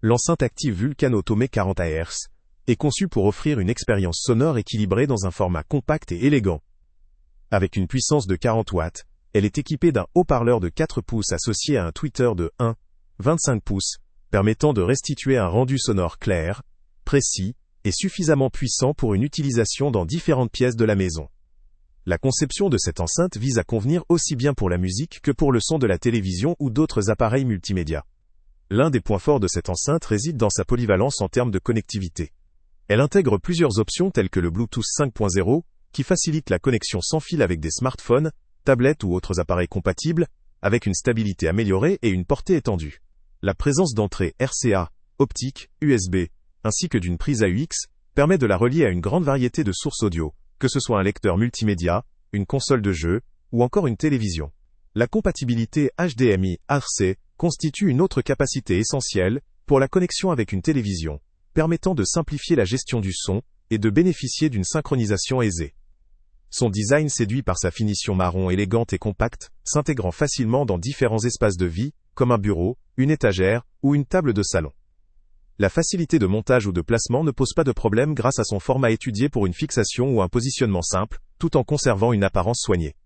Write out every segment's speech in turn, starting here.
L'enceinte active Vulcano Tomé 40 Hz est conçue pour offrir une expérience sonore équilibrée dans un format compact et élégant. Avec une puissance de 40 watts, elle est équipée d'un haut-parleur de 4 pouces associé à un tweeter de 1,25 pouces, permettant de restituer un rendu sonore clair, précis et suffisamment puissant pour une utilisation dans différentes pièces de la maison. La conception de cette enceinte vise à convenir aussi bien pour la musique que pour le son de la télévision ou d'autres appareils multimédia. L'un des points forts de cette enceinte réside dans sa polyvalence en termes de connectivité. Elle intègre plusieurs options telles que le Bluetooth 5.0, qui facilite la connexion sans fil avec des smartphones, tablettes ou autres appareils compatibles, avec une stabilité améliorée et une portée étendue. La présence d'entrées RCA, optique, USB, ainsi que d'une prise AUX, permet de la relier à une grande variété de sources audio, que ce soit un lecteur multimédia, une console de jeu, ou encore une télévision. La compatibilité HDMI/RC constitue une autre capacité essentielle pour la connexion avec une télévision, permettant de simplifier la gestion du son et de bénéficier d'une synchronisation aisée. Son design séduit par sa finition marron élégante et compacte, s'intégrant facilement dans différents espaces de vie, comme un bureau, une étagère ou une table de salon. La facilité de montage ou de placement ne pose pas de problème grâce à son format étudié pour une fixation ou un positionnement simple, tout en conservant une apparence soignée.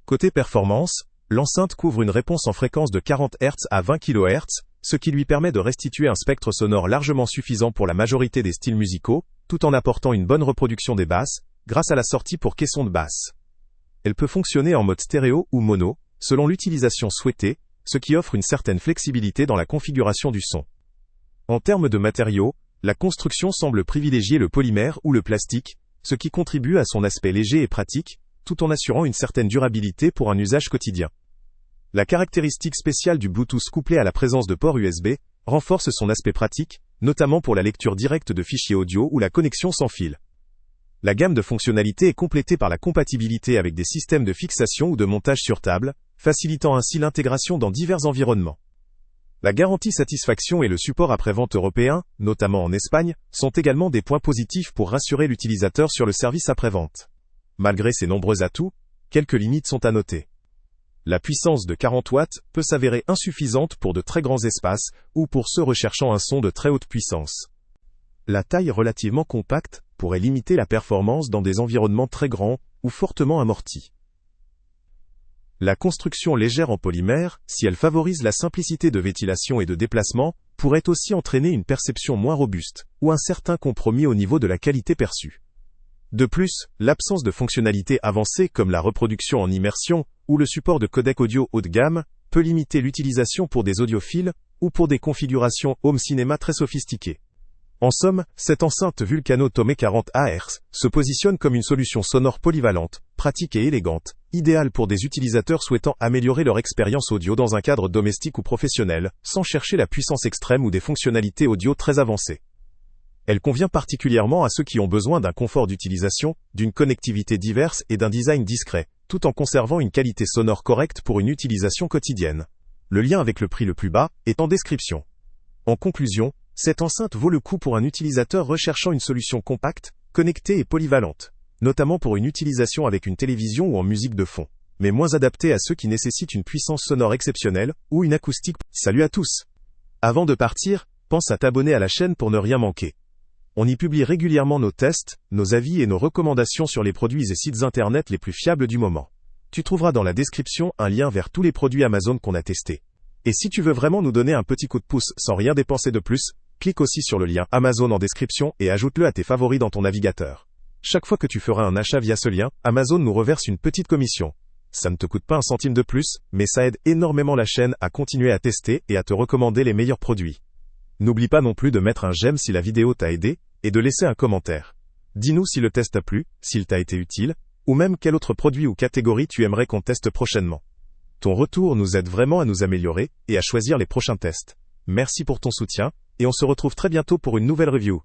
Côté performance, l'enceinte couvre une réponse en fréquence de 40 Hz à 20 kHz, ce qui lui permet de restituer un spectre sonore largement suffisant pour la majorité des styles musicaux, tout en apportant une bonne reproduction des basses, grâce à la sortie pour caisson de basse. Elle peut fonctionner en mode stéréo ou mono, selon l'utilisation souhaitée, ce qui offre une certaine flexibilité dans la configuration du son. En termes de matériaux, la construction semble privilégier le polymère ou le plastique, ce qui contribue à son aspect léger et pratique, tout en assurant une certaine durabilité pour un usage quotidien. La caractéristique spéciale du Bluetooth couplé à la présence de ports USB renforce son aspect pratique, notamment pour la lecture directe de fichiers audio ou la connexion sans fil. La gamme de fonctionnalités est complétée par la compatibilité avec des systèmes de fixation ou de montage sur table, facilitant ainsi l'intégration dans divers environnements. La garantie satisfaction et le support après-vente européen, notamment en Espagne, sont également des points positifs pour rassurer l'utilisateur sur le service après-vente. Malgré ces nombreux atouts, quelques limites sont à noter. La puissance de 40 watts peut s'avérer insuffisante pour de très grands espaces ou pour ceux recherchant un son de très haute puissance. La taille relativement compacte pourrait limiter la performance dans des environnements très grands ou fortement amortis. La construction légère en polymère, si elle favorise la simplicité de ventilation et de déplacement, pourrait aussi entraîner une perception moins robuste, ou un certain compromis au niveau de la qualité perçue. De plus, l'absence de fonctionnalités avancées comme la reproduction en immersion, ou le support de codec audio haut de gamme, peut limiter l'utilisation pour des audiophiles, ou pour des configurations home cinéma très sophistiquées. En somme, cette enceinte Vulcano Tomé 40 Hz se positionne comme une solution sonore polyvalente, pratique et élégante, idéale pour des utilisateurs souhaitant améliorer leur expérience audio dans un cadre domestique ou professionnel, sans chercher la puissance extrême ou des fonctionnalités audio très avancées. Elle convient particulièrement à ceux qui ont besoin d'un confort d'utilisation, d'une connectivité diverse et d'un design discret, tout en conservant une qualité sonore correcte pour une utilisation quotidienne. Le lien avec le prix le plus bas est en description. En conclusion, cette enceinte vaut le coup pour un utilisateur recherchant une solution compacte, connectée et polyvalente, notamment pour une utilisation avec une télévision ou en musique de fond, mais moins adaptée à ceux qui nécessitent une puissance sonore exceptionnelle ou une acoustique. Salut à tous! Avant de partir, pense à t'abonner à la chaîne pour ne rien manquer. On y publie régulièrement nos tests, nos avis et nos recommandations sur les produits et sites internet les plus fiables du moment. Tu trouveras dans la description un lien vers tous les produits Amazon qu'on a testés. Et si tu veux vraiment nous donner un petit coup de pouce sans rien dépenser de plus, clique aussi sur le lien Amazon en description et ajoute-le à tes favoris dans ton navigateur. Chaque fois que tu feras un achat via ce lien, Amazon nous reverse une petite commission. Ça ne te coûte pas un centime de plus, mais ça aide énormément la chaîne à continuer à tester et à te recommander les meilleurs produits. N'oublie pas non plus de mettre un j'aime si la vidéo t'a aidé, et de laisser un commentaire. Dis-nous si le test t'a plu, s'il t'a été utile, ou même quel autre produit ou catégorie tu aimerais qu'on teste prochainement. Ton retour nous aide vraiment à nous améliorer et à choisir les prochains tests. Merci pour ton soutien, et on se retrouve très bientôt pour une nouvelle review.